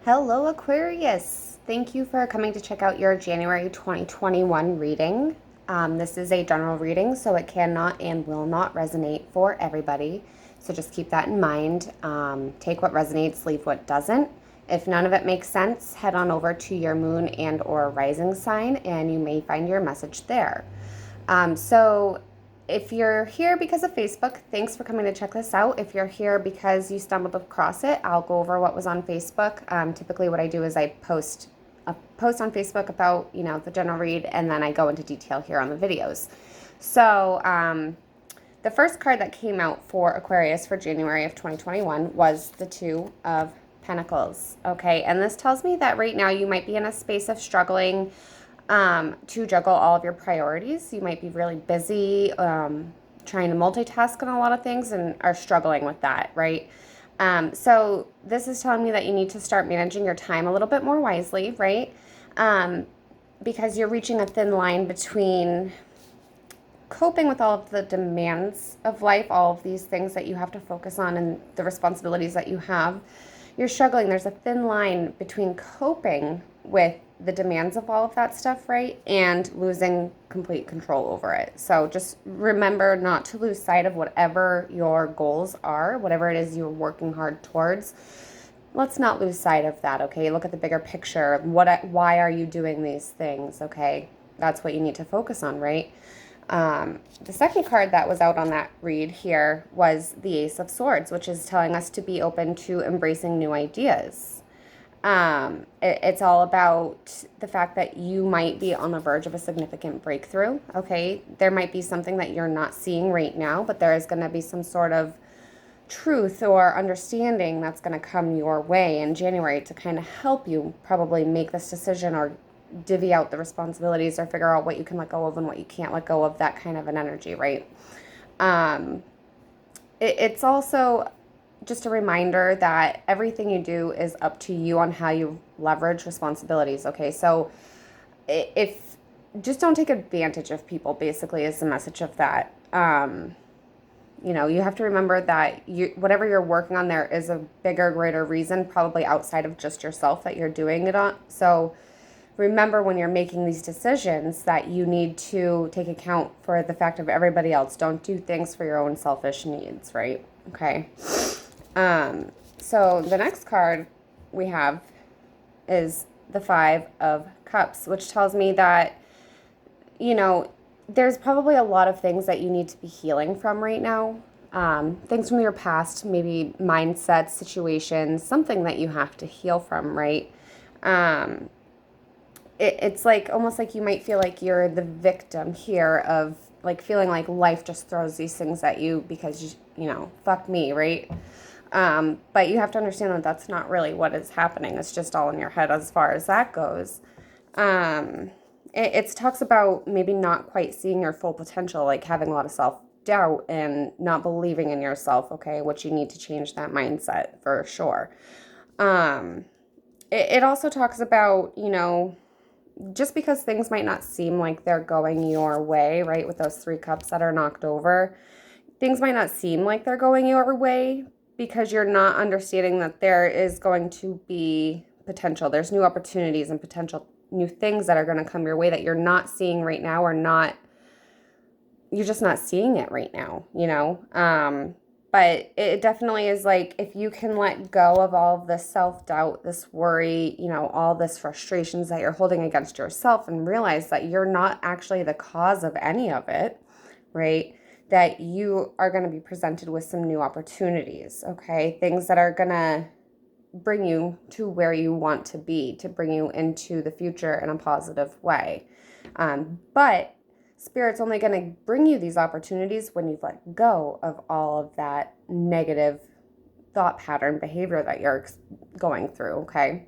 Hello, Aquarius. Thank you for coming to check out your January 2021 reading. This is a general reading, so it cannot and will not resonate for everybody. So just keep that in mind. Take what resonates, leave what doesn't. If none of it makes sense, head on over to your moon and or rising sign, and you may find your message there. So if you're here because of Facebook, thanks for coming to check this out. If you're here because you stumbled across it, I'll go over what was on Facebook. Typically what I do is I post a post on Facebook about, the general read, and then I go into detail here on the videos. So the first card that came out for Aquarius for January of 2021 was the Two of Pentacles. Okay, and this tells me that right now you might be in a space of struggling to juggle all of your priorities. You might be really busy, trying to multitask on a lot of things and are struggling with that, right? So this is telling me that you need to start managing your time a little bit more wisely, right? Because you're reaching a thin line between coping with all of the demands of life, all of these things that you have to focus on and the responsibilities that you have. You're struggling. There's a thin line between coping with the demands of all of that stuff, right? And losing complete control over it. So just remember not to lose sight of whatever your goals are, whatever it is you're working hard towards. Let's not lose sight of that, okay? Look at the bigger picture. Why are you doing these things, okay? That's what you need to focus on, right? The second card that was out on that read here was the Ace of Swords, which is telling us to be open to embracing new ideas. It's all about the fact that you might be on the verge of a significant breakthrough, okay? There might be something that you're not seeing right now, but there is going to be some sort of truth or understanding that's going to come your way in January to kind of help you probably make this decision or divvy out the responsibilities or figure out what you can let go of and what you can't let go of, that kind of an energy, right? It's also just a reminder that everything you do is up to you on how you leverage responsibilities, okay? So if just don't take advantage of people, basically, is the message of that. You have to remember that whatever you're working on, there is a bigger, greater reason, probably outside of just yourself, that you're doing it on. So remember when you're making these decisions that you need to take account for the fact of everybody else. Don't do things for your own selfish needs, right? Okay. So the next card we have is the Five of Cups, which tells me that, there's probably a lot of things that you need to be healing from right now. Things from your past, maybe mindsets, situations, something that you have to heal from, right? It's like almost like you might feel like you're the victim here of like feeling like life just throws these things at you because, fuck me, right? But you have to understand that that's not really what is happening. It's just all in your head as far as that goes. It talks about maybe not quite seeing your full potential, like having a lot of self-doubt and not believing in yourself, okay, which you need to change that mindset for sure. It also talks about, just because things might not seem like they're going your way, right, with those 3 cups that are knocked over, things might not seem like they're going your way because you're not understanding that there is going to be potential. There's new opportunities and potential new things that are going to come your way that you're not seeing right now, or you're just not seeing it right now, But it definitely is like, if you can let go of all of this self-doubt, this worry, all this frustrations that you're holding against yourself, and realize that you're not actually the cause of any of it, right? That you are going to be presented with some new opportunities, okay? Things that are going to bring you to where you want to be, to bring you into the future in a positive way. But Spirit's only going to bring you these opportunities when you've let go of all of that negative thought pattern behavior that you're going through, okay?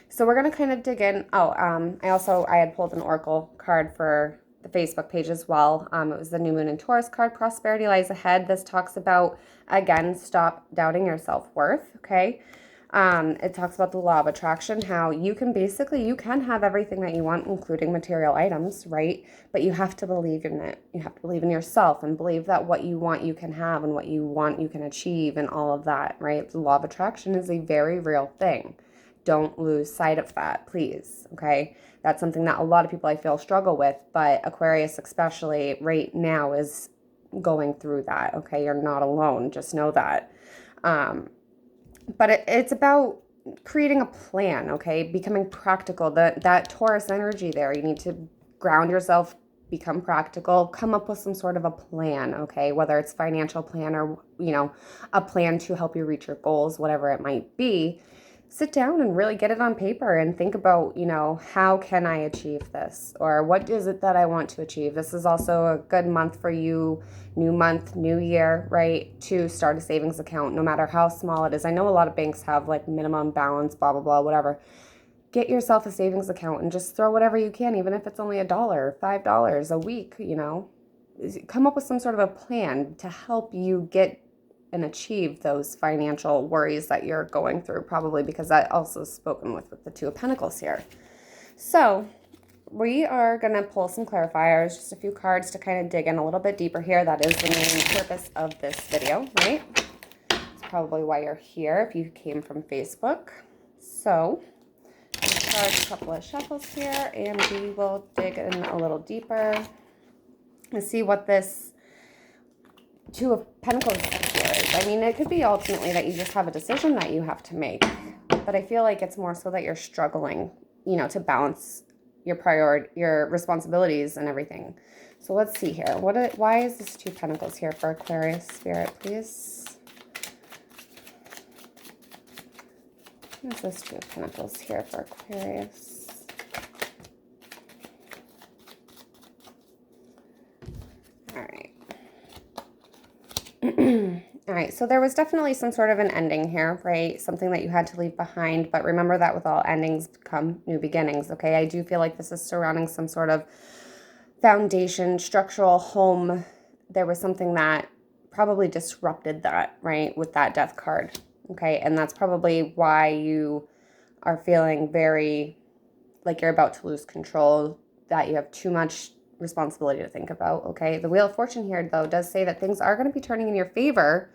So we're going to kind of dig in. I had pulled an oracle card for the Facebook page as well. It was the New Moon and Taurus card, Prosperity Lies Ahead. This talks about, again, stop doubting your self-worth, okay? It talks about the law of attraction, how you can have everything that you want, including material items, right? But you have to believe in it. You have to believe in yourself and believe that what you want you can have, and what you want you can achieve, and all of that, right? The law of attraction is a very real thing. don't lose sight of that, please, okay? That's something that a lot of people I feel struggle with, but Aquarius especially right now is going through that, okay? You're not alone, just know that. But it's about creating a plan, okay? Becoming practical. That Taurus energy there, you need to ground yourself, become practical, come up with some sort of a plan, okay? Whether it's financial plan or, a plan to help you reach your goals, whatever it might be. Sit down and really get it on paper and think about, how can I achieve this? Or what is it that I want to achieve? This is also a good month for you, new month, new year, right? To start a savings account, no matter how small it is. I know a lot of banks have like minimum balance, blah, blah, blah, whatever. Get yourself a savings account and just throw whatever you can, even if it's only $1, $5 a week, Come up with some sort of a plan to help you get and achieve those financial worries that you're going through, probably because I also spoken with the Two of Pentacles here. So we are going to pull some clarifiers, just a few cards to kind of dig in a little bit deeper here. That is the main purpose of this video, right? It's probably why you're here if you came from Facebook. So I'm going to start a couple of shuffles here, and we will dig in a little deeper and see what this Two of Pentacles here is. I mean, it could be ultimately that you just have a decision that you have to make, but I feel like it's more so that you're struggling, to balance your responsibilities and everything. So let's see here. Why is this Two of Pentacles here for Aquarius Spirit, please? What is this Two of Pentacles here for Aquarius? All right. All right, so there was definitely some sort of an ending here, right? Something that you had to leave behind, but remember that with all endings come new beginnings, okay? I do feel like this is surrounding some sort of foundation, structural home. There was something that probably disrupted that, right, with that Death card, okay? And that's probably why you are feeling very like you're about to lose control, that you have too much responsibility to think about, okay? The Wheel of Fortune here, though, does say that things are going to be turning in your favor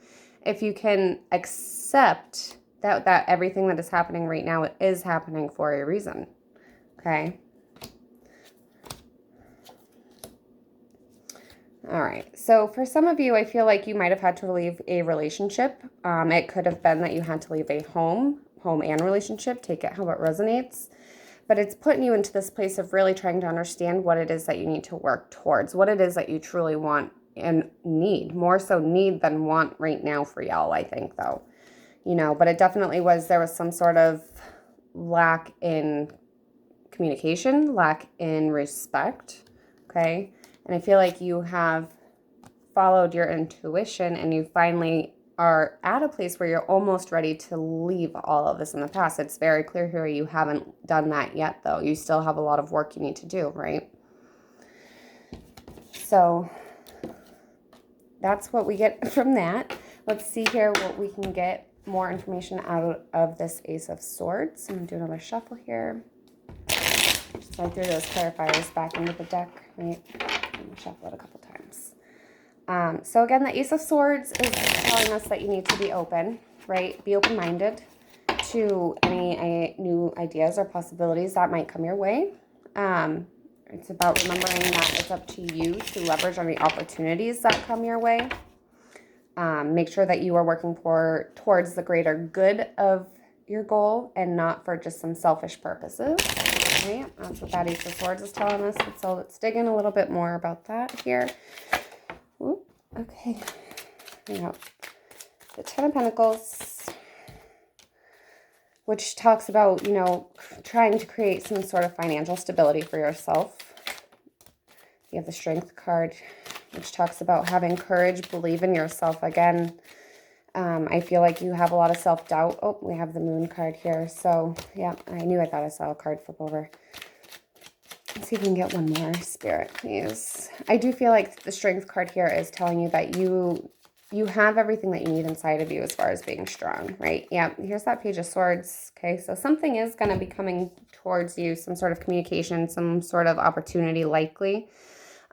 if you can accept that everything that is happening right now is happening for a reason, okay? All right, so for some of you, I feel like you might have had to leave a relationship. It could have been that you had to leave a home and relationship. Take it how it resonates. But it's putting you into this place of really trying to understand what it is that you need to work towards, what it is that you truly want and need, more so need than want right now for y'all, I think, though. But it definitely there was some sort of lack in communication, lack in respect, okay? And I feel like you have followed your intuition and you finally are at a place where you're almost ready to leave all of this in the past. It's very clear here you haven't done that yet, though. You still have a lot of work you need to do, right? So that's what we get from that. Let's see here what we can get more information out of this Ace of Swords. I'm going to do another shuffle here. So I threw those clarifiers back into the deck, right? I'm going to shuffle it a couple times. So again, the Ace of Swords is telling us that you need to be open, right? Be open-minded to any new ideas or possibilities that might come your way. It's about remembering that it's up to you to leverage on the opportunities that come your way. Make sure that you are working towards the greater good of your goal and not for just some selfish purposes. Right? That's what that Ace of Swords is telling us. So let's dig in a little bit more about that here. Ooh, okay. Now, the Ten of Pentacles, which talks about, trying to create some sort of financial stability for yourself. You have the Strength card, which talks about having courage, believe in yourself. Again, I feel like you have a lot of self-doubt. Oh, we have the Moon card here. So, yeah, I thought I saw a card flip over. Let's see if we can get one more, Spirit, please. I do feel like the Strength card here is telling you that you have everything that you need inside of you as far as being strong, right? Yeah, here's that Page of Swords. Okay, so something is going to be coming towards you, some sort of communication, some sort of opportunity likely.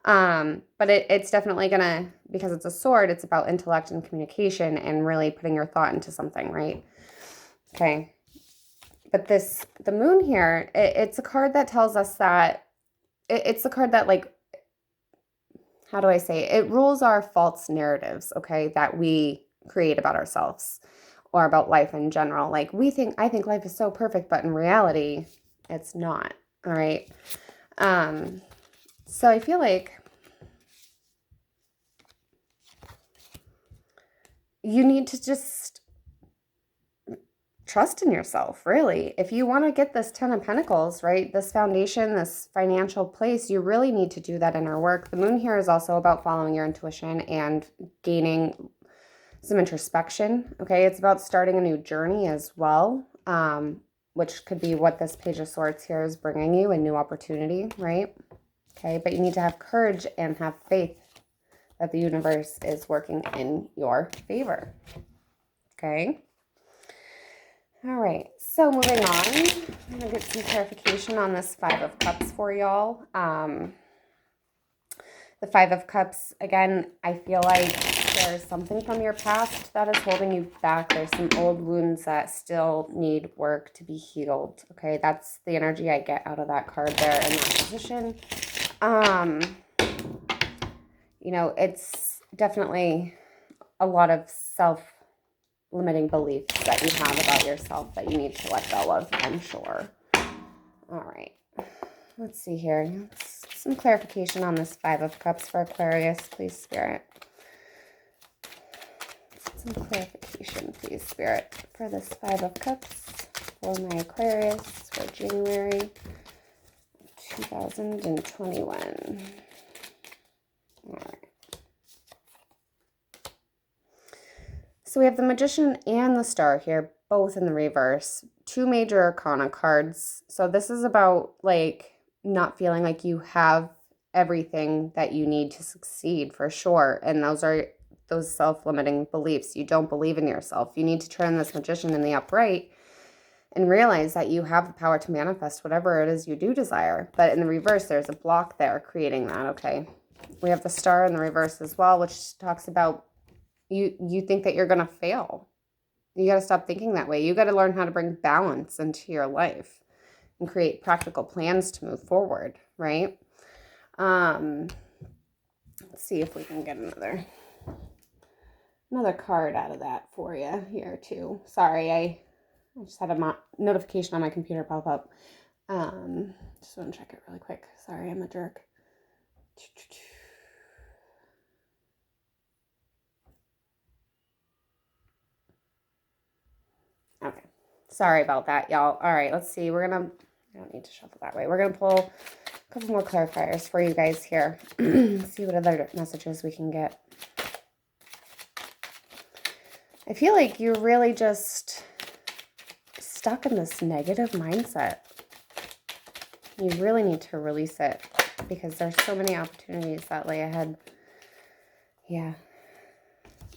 But it's definitely going to, because it's a sword, it's about intellect and communication and really putting your thought into something, right? Okay. But the moon here, it's a card that tells us that, it's a card that, like, how do I say it? It rules our false narratives, okay, that we create about ourselves or about life in general. Like, I think life is so perfect, but in reality, it's not, all right? So I feel like you need to just trust in yourself, really. If you want to get this 10 of Pentacles, right, this foundation, this financial place, you really need to do that inner work. The moon here is also about following your intuition and gaining some introspection, okay? It's about starting a new journey as well, which could be what this Page of Swords here is bringing you, a new opportunity, right? Okay, but you need to have courage and have faith that the universe is working in your favor, okay? All right, so moving on, I'm going to get some clarification on this Five of Cups for y'all. The Five of Cups, again, I feel like there's something from your past that is holding you back. There's some old wounds that still need work to be healed, okay? That's the energy I get out of that card there in that position. You know, it's definitely a lot of self-limiting beliefs that you have about yourself that you need to let go of, I'm sure. All right. Let's see here. Some clarification on this Five of Cups for Aquarius, please, Spirit. Some clarification, please, Spirit, for this Five of Cups for my Aquarius for January 2021. All right. So we have the Magician and the Star here, both in the reverse. Two major arcana cards. So this is about, like, not feeling like you have everything that you need to succeed, for sure. And those are those self-limiting beliefs. You don't believe in yourself. You need to turn this Magician in the upright and realize that you have the power to manifest whatever it is you do desire. But in the reverse, there's a block there creating that, okay? We have the Star in the reverse as well, which talks about you think that you're going to fail. You got to stop thinking that way. You got to learn how to bring balance into your life and create practical plans to move forward, right? Let's see if we can get another card out of that for you here too. Sorry, I just had a notification on my computer pop up. Just want to check it really quick. Sorry, I'm a jerk. Okay. Sorry about that, y'all. All right, let's see. I don't need to shuffle that way. We're going to pull a couple more clarifiers for you guys here. See what other messages we can get. I feel like you're really just stuck in this negative mindset. You really need to release it because there's so many opportunities that lay ahead. Yeah.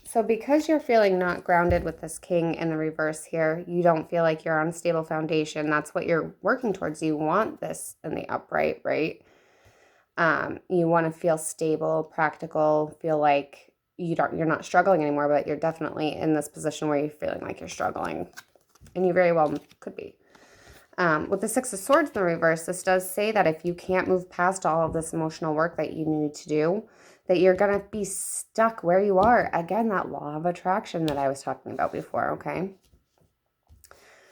So because you're feeling not grounded with this King in the reverse here, you don't feel like you're on a stable foundation. That's what you're working towards. You want this in the upright, right? You want to feel stable, practical, feel like you're not struggling anymore, but you're definitely in this position where you're feeling like you're struggling. And you very well could be. With the Six of Swords in the reverse, this does say that if you can't move past all of this emotional work that you need to do, that you're going to be stuck where you are. Again, that law of attraction that I was talking about before, okay?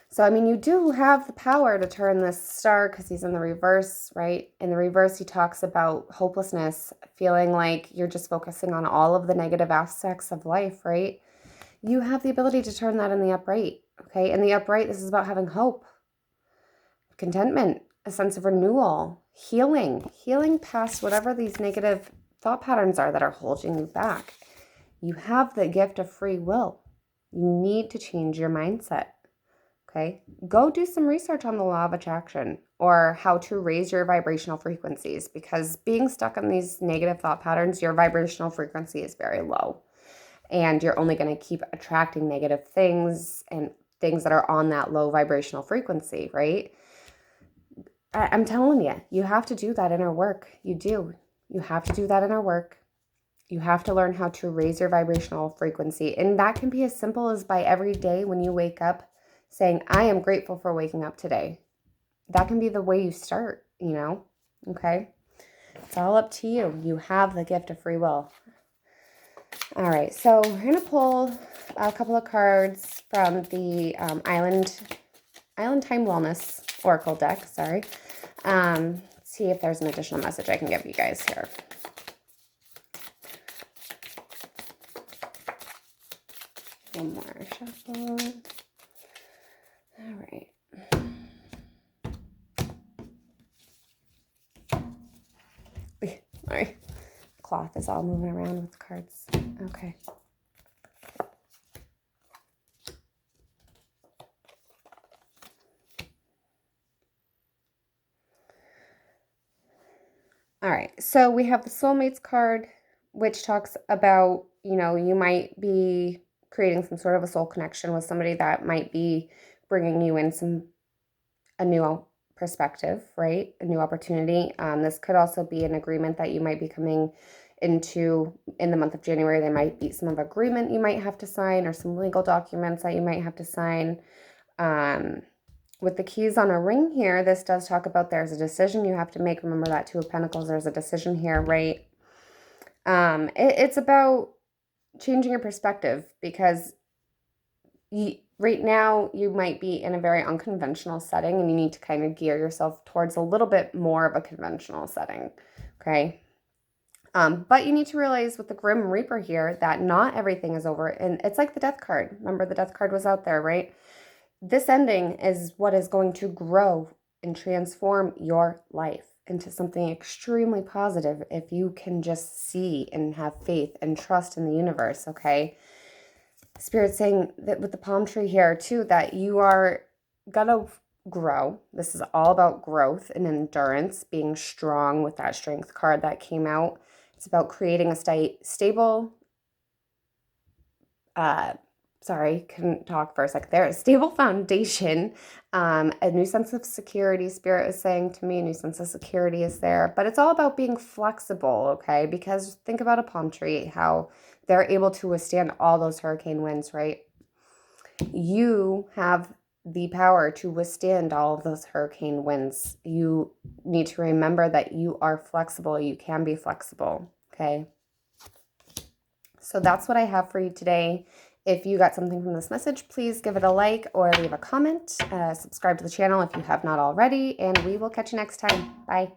So, I mean, you do have the power to turn this Star because he's in the reverse, right? In the reverse, he talks about hopelessness, feeling like you're just focusing on all of the negative aspects of life, right? You have the ability to turn that in the upright, okay? In the upright, this is about having hope, contentment, a sense of renewal, healing past whatever these negative thought patterns are that are holding you back. You have the gift of free will. You need to change your mindset, okay? Go do some research on the law of attraction or how to raise your vibrational frequencies, because being stuck in these negative thought patterns, your vibrational frequency is very low. And you're only going to keep attracting negative things and things that are on that low vibrational frequency, right? I'm telling you, you have to do that inner work. You do. You have to do that inner work. You have to learn how to raise your vibrational frequency. And that can be as simple as by every day when you wake up, saying, I am grateful for waking up today. That can be the way you start, okay? It's all up to you. You have the gift of free will. All right, so we're going to pull a couple of cards from the Island Time Wellness Oracle deck, sorry. See if there's an additional message I can give you guys here. One more shuffle. All right. Sorry. Cloth is all moving around with the cards. Okay. All right. So we have the Soulmates card, which talks about, you might be creating some sort of a soul connection with somebody that might be bringing you in a new perspective, right? A new opportunity. This could also be an agreement that you might be coming into in the month of January. There might be some of agreement you might have to sign or some legal documents that you might have to sign. With the keys on a ring here, this does talk about there's a decision you have to make. Remember that Two of Pentacles, there's a decision here, right? It's about changing your perspective because right now you might be in a very unconventional setting and you need to kind of gear yourself towards a little bit more of a conventional setting, okay? But you need to realize with the Grim Reaper here that not everything is over. And it's like the Death card. Remember the Death card was out there, right? This ending is what is going to grow and transform your life into something extremely positive if you can just see and have faith and trust in the universe, okay? Spirit's saying that with the palm tree here too, that you are gonna grow. This is all about growth and endurance, being strong with that Strength card that came out. It's about creating a stable, couldn't talk for a second there. A stable foundation, a new sense of security. Spirit is saying to me, a new sense of security is there. But it's all about being flexible, okay? Because think about a palm tree, how they're able to withstand all those hurricane winds, right? You have the power to withstand all of those hurricane winds. You need to remember that you are flexible. You can be flexible, okay? So that's what I have for you today. If you got something from this message, please give it a like or leave a comment. Subscribe to the channel if you have not already, and we will catch you next time. Bye.